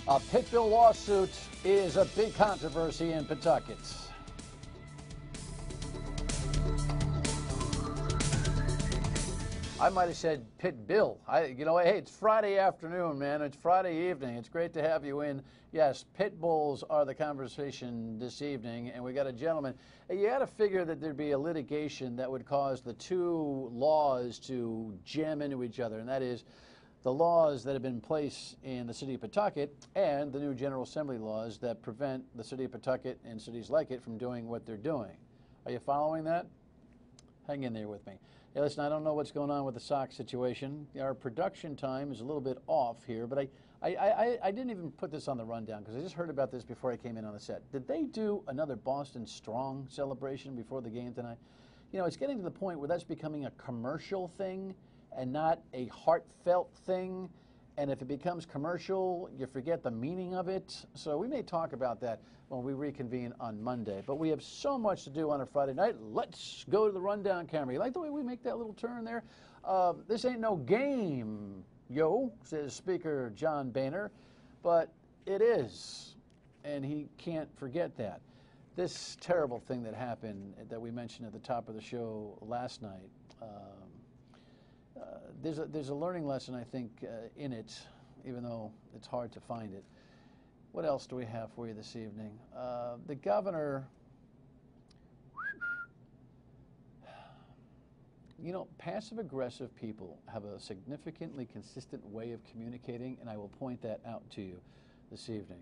A pit bull lawsuit is a big controversy in Pawtucket. I might have said Pit Bill. Hey, it's Friday afternoon, man. It's Friday evening. It's great to have you in. Yes, pit bulls are the conversation this evening, and we got a gentleman. You got to figure that there'd be a litigation that would cause the two laws to jam into each other, and that is the laws that have been in place in the city of Pawtucket and the new General Assembly laws that prevent the city of Pawtucket and cities like it from doing what they're doing. Are you following that? Hang in there with me. Hey, listen, I don't know what's going on with the Sox situation. Our production time is a little bit off here, but I didn't even put this on the rundown because I just heard about this before I came in on the set. Did they do another Boston Strong celebration before the game tonight? You know, it's getting to the point where that's becoming a commercial thing and not a heartfelt thing. And if it becomes commercial, you forget the meaning of it. So we may talk about that when we reconvene on Monday. But we have so much to do on a Friday night. Let's go to the rundown camera. You like the way we make that little turn there? This ain't no game, yo, says Speaker John Boehner. But it is, and he can't forget that. This terrible thing that happened that we mentioned at the top of the show last night, there's a learning lesson, I think, in it, even though it's hard to find it. What else do we have for you this evening? The governor, you know, passive-aggressive people have a significantly consistent way of communicating, and I will point that out to you this evening.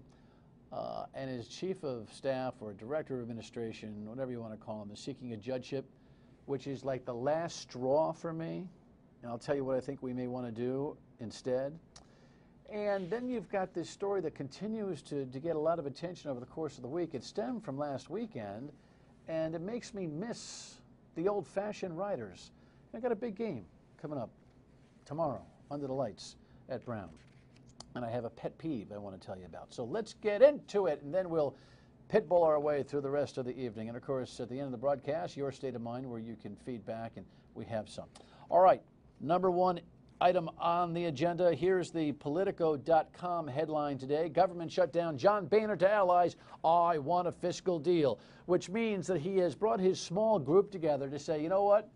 And his chief of staff or director of administration, whatever you want to call him, is seeking a judgeship, which is like the last straw for me. And I'll tell you what I think we may want to do instead. And then you've got this story that continues to get a lot of attention over the course of the week. It stemmed from last weekend, and it makes me miss the old-fashioned writers. I got a big game coming up tomorrow under the lights at Brown. And I have a pet peeve I want to tell you about. So let's get into it, and then we'll pitbull our way through the rest of the evening. And, of course, at the end of the broadcast, Your State of Mind, where you can feedback, and we have some. All right. Number one item on the agenda. Here's the Politico.com headline today. Government shutdown. John Boehner to allies. I want a fiscal deal, which means that he has brought his small group together to say, you know what?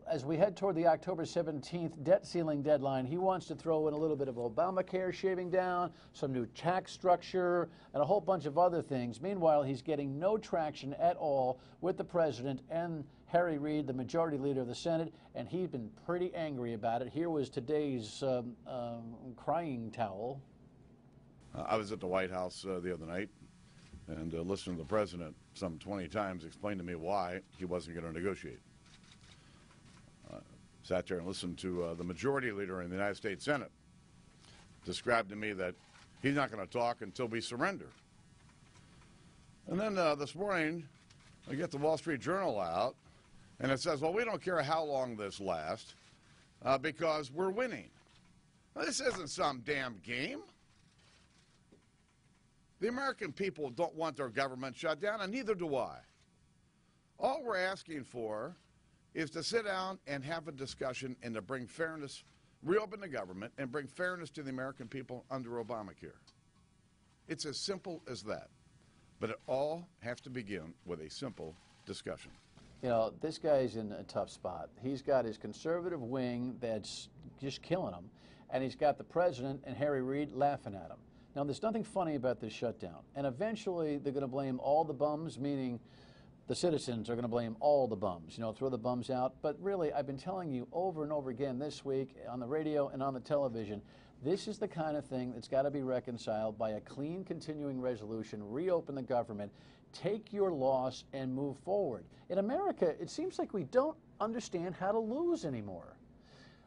As we head toward the October 17th debt ceiling deadline, he wants to throw in a little bit of Obamacare shaving down, some new tax structure, and a whole bunch of other things. Meanwhile, he's getting no traction at all with the president and Harry Reid, the majority leader of the Senate, and he's been pretty angry about it. Here was today's crying towel. I was at the White House the other night and listened to the president some 20 times explain to me why he wasn't going to negotiate. Sat there and listened to the majority leader in the United States Senate describe to me that he's not going to talk until we surrender. And then this morning, I get the Wall Street Journal out, and it says, well, we don't care how long this lasts because we're winning. Now, this isn't some damn game. The American people don't want their government shut down, and neither do I. All we're asking for is to sit down and have a discussion and to bring fairness, reopen the government, and bring fairness to the American people under Obamacare. It's as simple as that. But it all has to begin with a simple discussion. You know, this guy's in a tough spot. He's got his conservative wing that's just killing him, and he's got the president and Harry Reid laughing at him. Now, there's nothing funny about this shutdown, and eventually they're going to blame all the bums, meaning the citizens are going to blame all the bums, you know, throw the bums out. But really, I've been telling you over and over again this week on the radio and on the television, this is the kind of thing that's got to be reconciled by a clean continuing resolution, reopen the government, take your loss and move forward. In America, it seems like we don't understand how to lose anymore.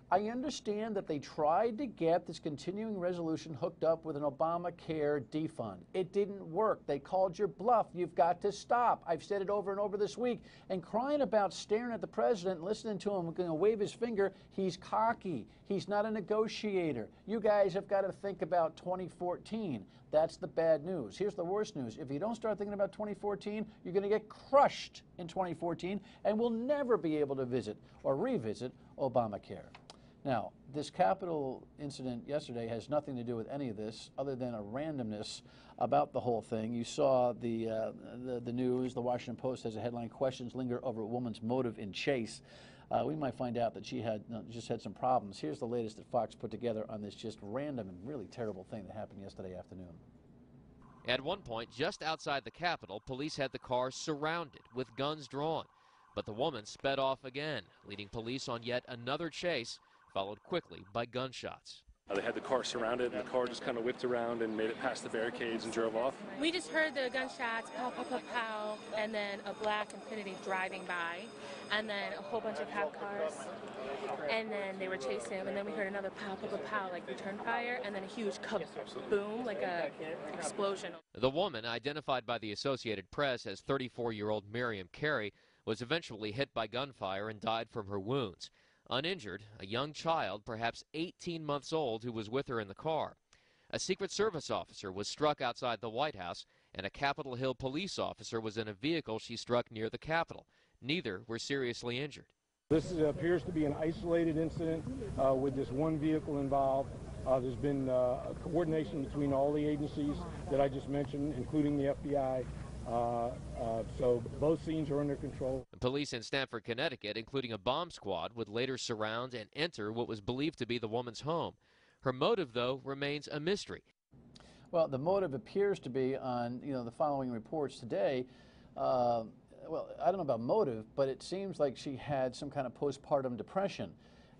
I understand that they tried to get this continuing resolution hooked up with an Obamacare defund. It didn't work. They called your bluff. You've got to stop. I've said it over and over this week. And crying about staring at the president and listening to him going to wave his finger, he's cocky. He's not a negotiator. You guys have got to think about 2014. That's the bad news. Here's the worst news. If you don't start thinking about 2014, you're going to get crushed in 2014 and will never be able to visit or revisit Obamacare. Now, this Capitol incident yesterday has nothing to do with any of this other than a randomness about the whole thing. You saw the news. The Washington Post has a headline, "Questions Linger Over a Woman's Motive in Chase." We might find out that she had just had some problems. Here's the latest that Fox put together on this just random and really terrible thing that happened yesterday afternoon. At one point, just outside the Capitol, police had the car surrounded with guns drawn. But the woman sped off again, leading police on yet another chase, followed quickly by gunshots. They had the car surrounded, and the car just kind of whipped around and made it past the barricades and drove off. We just heard the gunshots, pow, pow, pow, pow, and then a black Infiniti driving by, and then a whole bunch of cop cars, and then they were chasing him, and then we heard another pow, pow, pow, pow, like return fire, and then a huge boom, like a explosion. The woman, identified by the Associated Press as 34-year-old Miriam Carey, was eventually hit by gunfire and died from her wounds. Uninjured, a young child, perhaps 18 months old, who was with her in the car. A Secret Service officer was struck outside the White House, and a Capitol Hill police officer was in a vehicle she struck near the Capitol. Neither were seriously injured. This appears to be an isolated incident with this one vehicle involved. There's been coordination between all the agencies that I just mentioned, including the FBI. So both scenes are under control. Police in Stamford, Connecticut, including a bomb squad, would later surround and enter what was believed to be the woman's home. Her motive, though, remains a mystery. Well, the motive appears to be on, the following reports today. Well, I don't know about motive, but it seems like she had some kind of postpartum depression.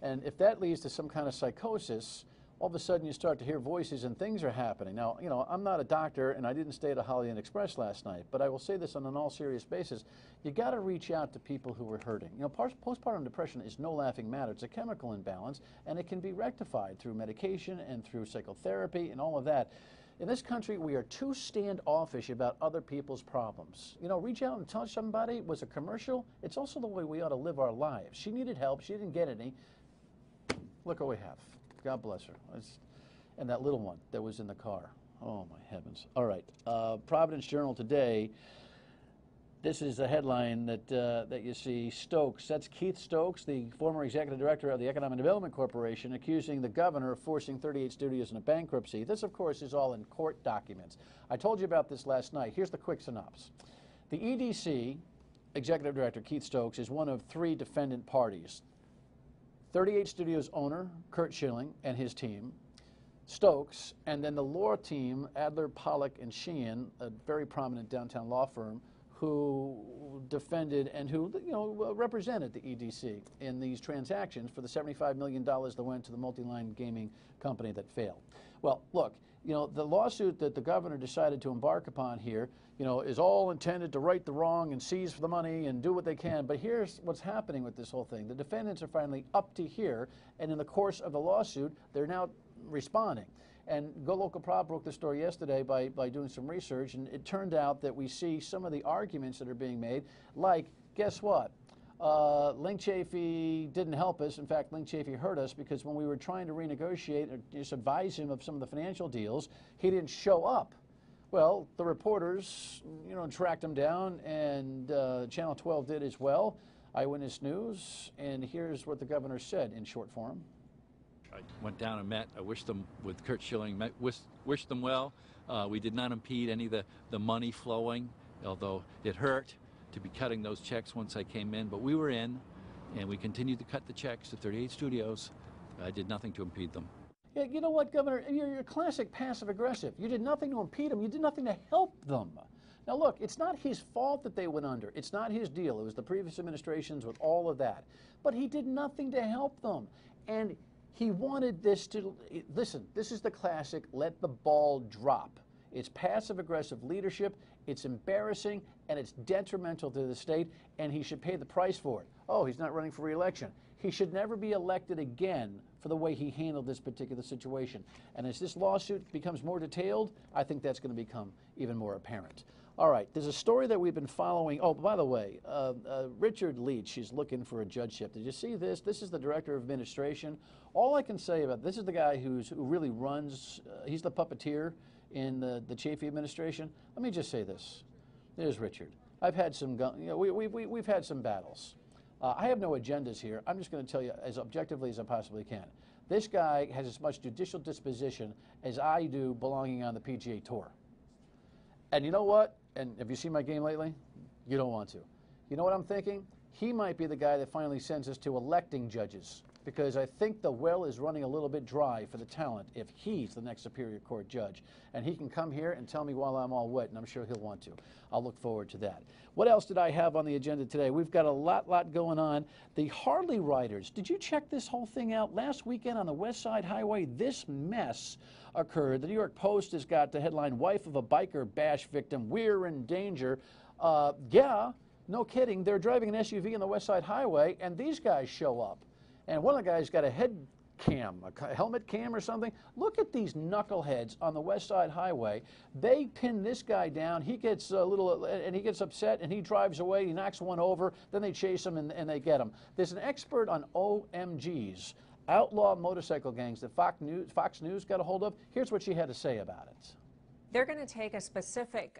And if that leads to some kind of psychosis, all of a sudden you start to hear voices and things are happening. Now, I'm not a doctor and I didn't stay at a Holiday Inn Express last night, but I will say this on an all serious basis. You got to reach out to people who are hurting. Postpartum depression is no laughing matter. It's a chemical imbalance, and it can be rectified through medication and through psychotherapy and all of that. In this country, we are too standoffish about other people's problems. Reach out and tell somebody. It was a commercial. It's also the way we ought to live our lives. She needed help. She didn't get any. Look what we have. God bless her. And that little one that was in the car. Oh, my heavens. All right. Providence Journal today. This is a headline that you see. Stokes. That's Keith Stokes, the former executive director of the Economic Development Corporation, accusing the governor of forcing 38 studios into bankruptcy. This, of course, is all in court documents. I told you about this last night. Here's the quick synopsis. The EDC, executive director Keith Stokes, is one of 3 defendant parties. 38 Studios owner, Kurt Schilling, and his team, Stokes, and then the law team, Adler, Pollack, and Sheehan, a very prominent downtown law firm, who defended and who represented the EDC in these transactions for the $75 million that went to the multi-line gaming company that failed. Well, look, the lawsuit that the governor decided to embark upon here, is all intended to right the wrong and seize for the money and do what they can. But here's what's happening with this whole thing. The defendants are finally up to here, and in the course of the lawsuit, they're now responding. And Go Local Prop broke the story yesterday by doing some research, and it turned out that we see some of the arguments that are being made, like, guess what? Link Chafee didn't help us. In fact, Link Chafee hurt us because when we were trying to renegotiate or just advise him of some of the financial deals, he didn't show up. Well, the reporters, tracked him down, and Channel 12 did as well, Eyewitness News, and here's what the governor said in short form. I went down and met. I wished them with Kurt Schilling, wished them well. We did not impede any of the money flowing, although it hurt to be cutting those checks once I came in. But we were in, and we continued to cut the checks to 38 studios. I did nothing to impede them. Yeah, you know what, Governor? You're classic passive-aggressive. You did nothing to impede them. You did nothing to help them. Now, look, it's not his fault that they went under. It's not his deal. It was the previous administrations with all of that. But he did nothing to help them. And he wanted this to, listen, this is the classic let the ball drop. It's passive-aggressive leadership, it's embarrassing, and it's detrimental to the state, and he should pay the price for it. Oh, he's not running for re-election. He should never be elected again for the way he handled this particular situation. And as this lawsuit becomes more detailed, I think that's going to become even more apparent. All right, there's a story that we've been following. Oh, by the way, Richard Leach is looking for a judgeship. Did you see this? This is the director of administration. All I can say about this is the guy who really runs, he's the puppeteer in the Chafee administration. Let me just say this. There's Richard. I've had some, we've had some battles. I have no agendas here. I'm just going to tell you as objectively as I possibly can. This guy has as much judicial disposition as I do belonging on the PGA Tour. And you know what? And have you seen my game lately? You don't want to. You know what I'm thinking? He might be the guy that finally sends us to electing judges, because I think the well is running a little bit dry for the talent if he's the next Superior Court judge. And he can come here and tell me while I'm all wet, and I'm sure he'll want to. I'll look forward to that. What else did I have on the agenda today? We've got a lot going on. The Harley riders, did you check this whole thing out? Last weekend on the West Side Highway, this mess occurred. The New York Post has got the headline, "Wife of a Biker Bash Victim, We're in Danger." Yeah, no kidding. They're driving an SUV on the West Side Highway, and these guys show up. And one of the guys got a head cam, a helmet cam or something. Look at these knuckleheads on the West Side Highway. They pin this guy down. He gets a little, and he gets upset, and he drives away. He knocks one over. Then they chase him, and they get him. There's an expert on OMGs, outlaw motorcycle gangs, that Fox News got a hold of. Here's what she had to say about it. They're going to take a specific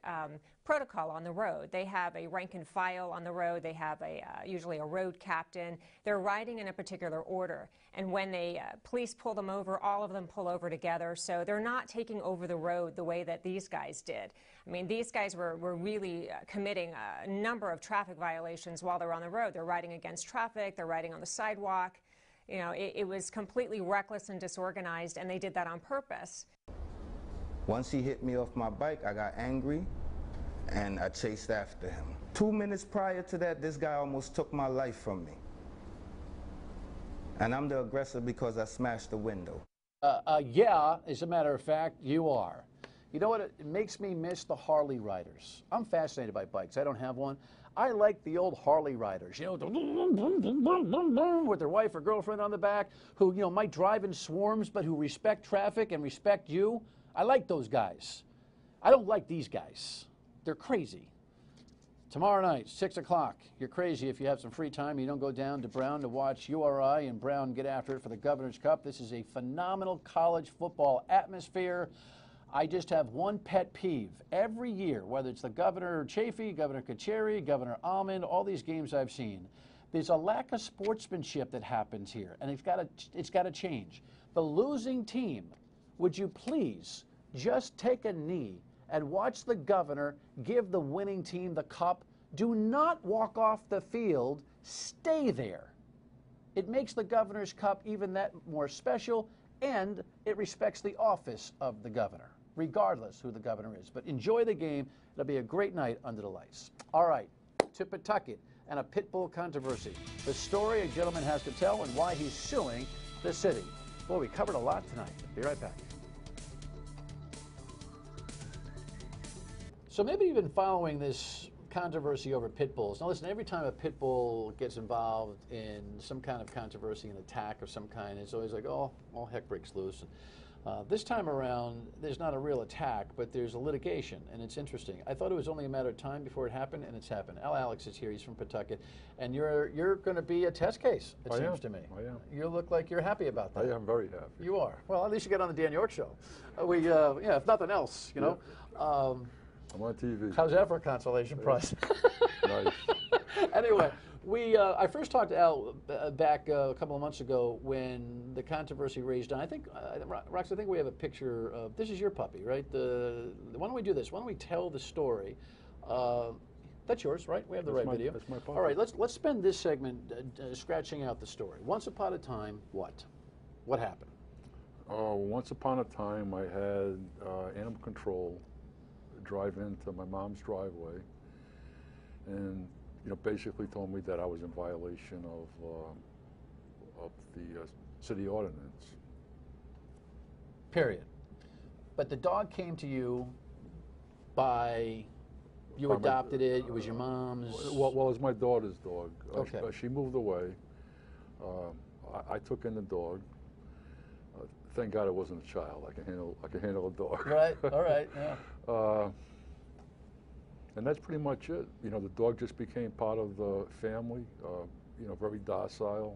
protocol on the road. They have a rank and file on the road. They have usually a road captain. They're riding in a particular order. And when they police pull them over, all of them pull over together. So they're not taking over the road the way that these guys did. I mean, these guys were really committing a number of traffic violations while they're on the road. They're riding against traffic. They're riding on the sidewalk. You know, it was completely reckless and disorganized, and they did that on purpose. Once he hit me off my bike, I got angry and I chased after him. 2 minutes prior to that, this guy almost took my life from me. And I'm the aggressor because I smashed the window. Yeah, as a matter of fact, you are. You know what? It makes me miss the Harley riders. I'm fascinated by bikes. I don't have one. I like the old Harley riders, you know, with their wife or girlfriend on the back, who, you know, might drive in swarms, but who respect traffic and respect you. I like those guys. I don't like these guys. They're crazy. Tomorrow night, 6 o'clock. You're crazy if you have some free time. You don't go down to Brown to watch URI and Brown get after it for the Governor's Cup. This is a phenomenal college football atmosphere. I just have one pet peeve. Every year, whether it's the Governor Chafee, Governor Kacheri, Governor Almond, all these games I've seen, there's a lack of sportsmanship that happens here, and it's got to change. The losing team, would you please just take a knee and watch the governor give the winning team the cup? Do not walk off the field. Stay there. It makes the Governor's Cup even that more special, and it respects the office of the governor, regardless who the governor is. But enjoy the game. It'll be a great night under the lights. All right, to Pawtucket and a pit bull controversy. The story a gentleman has to tell and why he's suing the city. Boy, we covered a lot tonight. Be right back. So maybe you've been following this controversy over pit bulls. Now listen, every time a pit bull gets involved in some kind of controversy, an attack of some kind, it's always like, oh, all heck breaks loose. This time around, there's not a real attack, but there's a litigation, and it's interesting. I thought it was only a matter of time before it happened, and it's happened. Alex is here. He's from Pawtucket, and you're going to be a test case, it seems to me. I am. You look like you're happy about that. I am very happy. You are. Well, at least you got on the Dan Yorke Show. Yeah, if nothing else, you know. I'm on TV. How's that for a consolation prize? Nice. Anyway, I first talked to Al back a couple of months ago when the controversy raged on. I think, Rox, I think we have a picture of, this is your puppy, right? Why don't we do this? Why don't we tell the story? That's yours, right? We have the right video. That's my puppy. All right, let's spend this segment scratching out the story. Once upon a time, what? What happened? Once upon a time, I had animal control drive into my mom's driveway, and basically told me that I was in violation of the city ordinance. Period. But the dog came to you you adopted it. It was your mom's. Well, it was my daughter's dog. Okay. She moved away. I took in the dog. Thank God it wasn't a child. I can handle a dog. Right. All right. Yeah. And that's pretty much it. The dog just became part of the family. Very docile.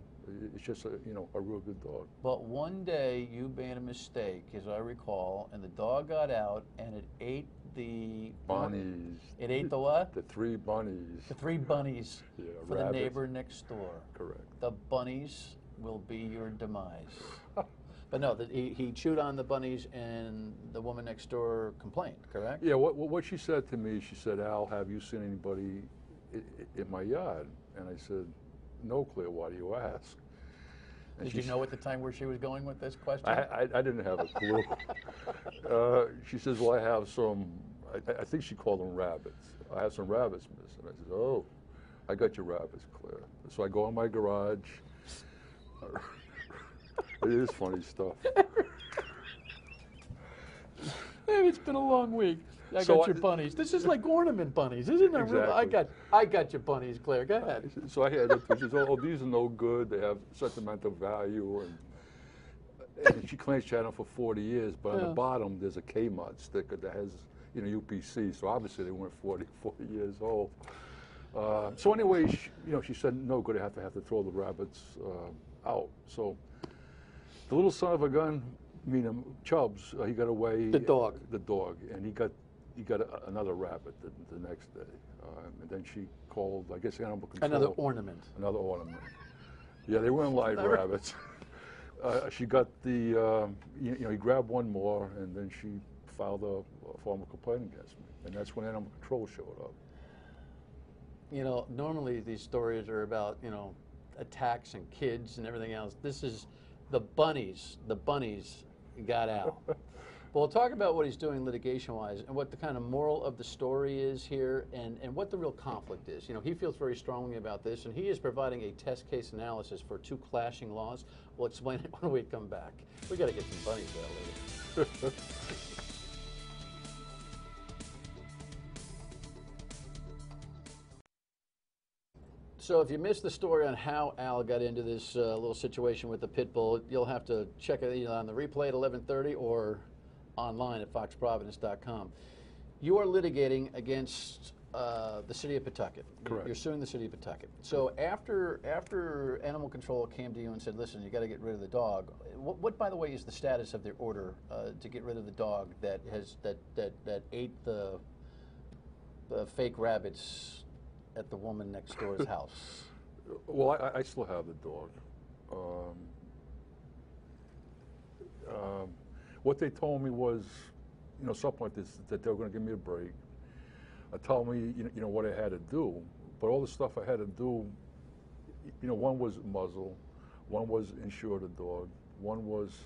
It's just a real good dog. But one day you made a mistake, as I recall, and the dog got out and it ate the bunnies. It ate the what? The 3 bunnies. The 3 bunnies Yeah, for rabbits. the neighbor next door. Correct. The bunnies will be your demise. But no, he chewed on the bunnies, and the woman next door complained, correct? Yeah, what she said to me, she said, "Al, have you seen anybody in my yard?" And I said, "No, Claire, why do you ask?" And Did you know at the time where she was going with this question? I didn't have a clue. She says, "Well, I have some," I think she called them rabbits. "I have some rabbits, miss." And I said, "Oh, I got your rabbits, Claire." So I go in my garage. It is funny stuff. Maybe it's been a long week. I got your bunnies. This is like ornament bunnies, isn't it? Exactly. I got your bunnies, Claire. Go ahead. So I had it. She says, "Oh, these are no good. They have sentimental value." And she claims she had them for 40 years, but on the bottom there's a Kmart sticker that has, UPC. So obviously they weren't 40 years old. So anyway, she said, "No good. I have to throw the rabbits out." So the little son of a gun, Chubbs, he got away. The dog. The dog, and he got another rabbit the next day. And then she called, I guess, animal control. Another ornament. Another ornament. Yeah, they weren't live rabbits. She got the, he grabbed one more, and then she filed a formal complaint against me. And that's when animal control showed up. Normally these stories are about, attacks and kids and everything else. This is the bunnies. The bunnies got out. Well, we'll talk about what he's doing litigation-wise and what the kind of moral of the story is here and what the real conflict is. He feels very strongly about this, and he is providing a test case analysis for 2 clashing laws. We'll explain it when we come back. We got to get some bunnies out later. So if you missed the story on how Al got into this little situation with the pit bull, you'll have to check it either on the replay at 11:30 or online at foxprovidence.com. You are litigating against the city of Pawtucket. Correct. You're suing the city of Pawtucket. So after animal control came to you and said, "Listen, you got to get rid of the dog," what by the way is the status of their order to get rid of the dog that ate the fake rabbits at the woman next door's house? Well, I still have the dog. What they told me was, something like this, that they were going to give me a break. Tell me, what I had to do. But all the stuff I had to do, one was muzzle, one was insure the dog, one was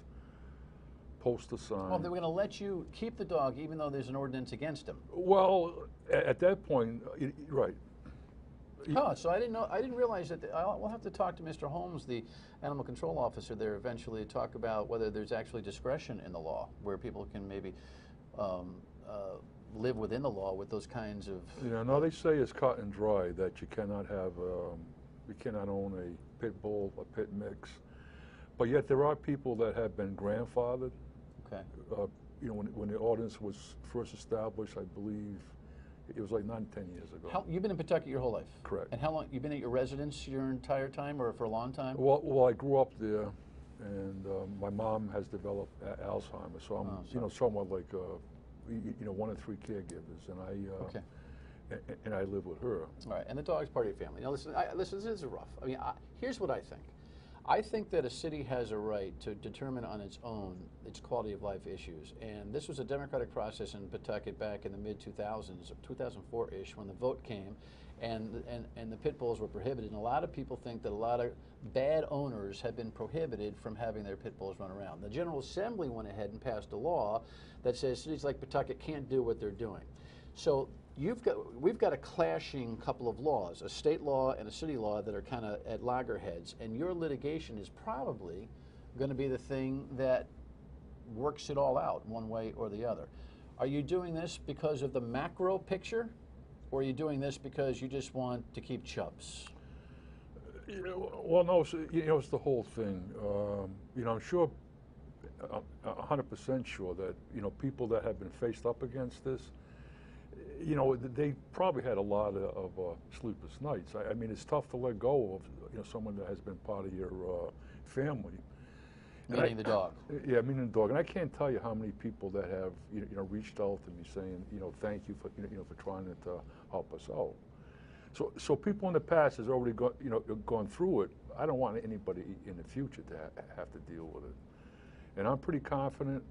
post a sign. Well, they were going to let you keep the dog even though there's an ordinance against him. Well, at that point, right. Oh, so I didn't know. I didn't realize that. We'll have to talk to Mr. Holmes, the animal control officer there, eventually to talk about whether there's actually discretion in the law, where people can maybe live within the law with those kinds of. No, they say it's cut and dry that you cannot have, you cannot own a pit bull, a pit mix, but yet there are people that have been grandfathered. Okay. When the ordinance was first established, I believe. It was like 9, 10 years ago. You've been in Pawtucket your whole life? Correct. And how long, you've been at your residence your entire time or for a long time? Well, I grew up there, and my mom has developed Alzheimer's, so I'm, somewhat like, 1 of 3 caregivers, and and I live with her. All right, and the dog's part of your family. Now listen, listen, this is rough. I mean, here's what I think. I think that a city has a right to determine on its own its quality of life issues. And this was a democratic process in Pawtucket back in the mid-2000s, 2004-ish, when the vote came and the pit bulls were prohibited. And a lot of people think that a lot of bad owners have been prohibited from having their pit bulls run around. The General Assembly went ahead and passed a law that says cities like Pawtucket can't do what they're doing. So we've got a clashing couple of laws, a state law and a city law that are kind of at loggerheads, and your litigation is probably going to be the thing that works it all out one way or the other. Are you doing this because of the macro picture, or are you doing this because you just want to keep Chubbs? Well, no, it's the whole thing. I'm sure, 100% sure that, people that have been faced up against this, they probably had a lot of sleepless nights. I mean, it's tough to let go of, someone that has been part of your family. Meaning the dog. Yeah, meaning the dog. And I can't tell you how many people that have reached out to me saying, thank you for for trying to help us out. So people in the past has already gone through it. I don't want anybody in the future to have to deal with it. And I'm pretty confident.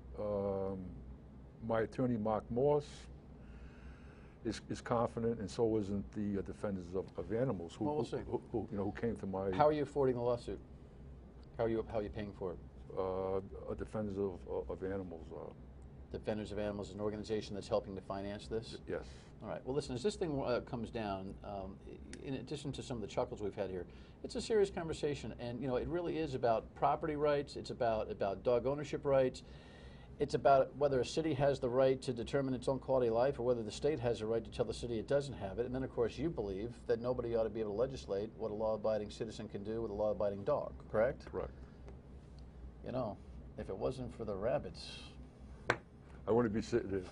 My attorney, Mark Morse, is confident, and so isn't the defenders of animals who came to my. How are you affording the lawsuit? How are you paying for it? Defenders of animals. Defenders of Animals is an organization that's helping to finance this? Yes. All right. Well, listen, as this thing comes down, in addition to some of the chuckles we've had here, it's a serious conversation, and it really is about property rights. It's about dog ownership rights. It's about whether a city has the right to determine its own quality of life, or whether the state has the right to tell the city it doesn't have it. And then, of course, you believe that nobody ought to be able to legislate what a law-abiding citizen can do with a law-abiding dog. Correct? Correct. If it wasn't for the rabbits, I wouldn't be sitting here.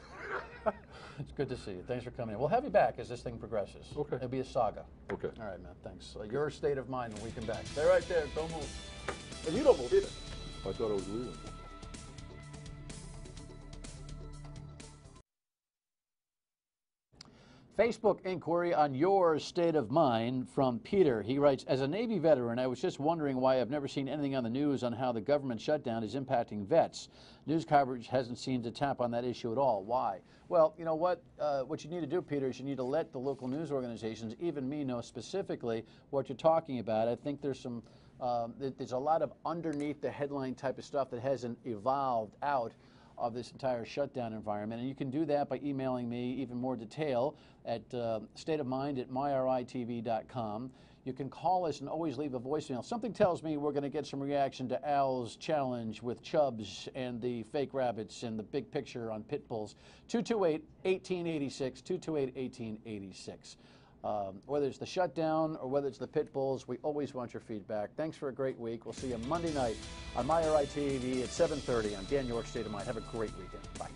It's good to see you. Thanks for coming in. We'll have you back as this thing progresses. Okay. It'll be a saga. Okay. All right, man. Thanks. Your state of mind when we come back. Stay right there. Don't move. And you don't move either. I thought I was leaving. Facebook inquiry on your state of mind from Peter. He writes, as a Navy veteran, I was just wondering why I've never seen anything on the news on how the government shutdown is impacting vets. News coverage hasn't seemed to tap on that issue at all. Why? Well, you know what? What you need to do, Peter, is you need to let the local news organizations, even me, know specifically what you're talking about. I think there's there's a lot of underneath the headline type of stuff that hasn't evolved out of this entire shutdown environment. And you can do that by emailing me even more detail at stateofmind@myRITV.com. You can call us and always leave a voicemail. Something tells me we're going to get some reaction to Al's challenge with Chubbs and the fake rabbits and the big picture on pit bulls. 228-1886, 228-1886. Whether it's the shutdown or whether it's the pit bulls, we always want your feedback. Thanks for a great week. We'll see you Monday night on myRITV at 7:30 on Dan Yorke State of Mind. Have a great weekend. Bye.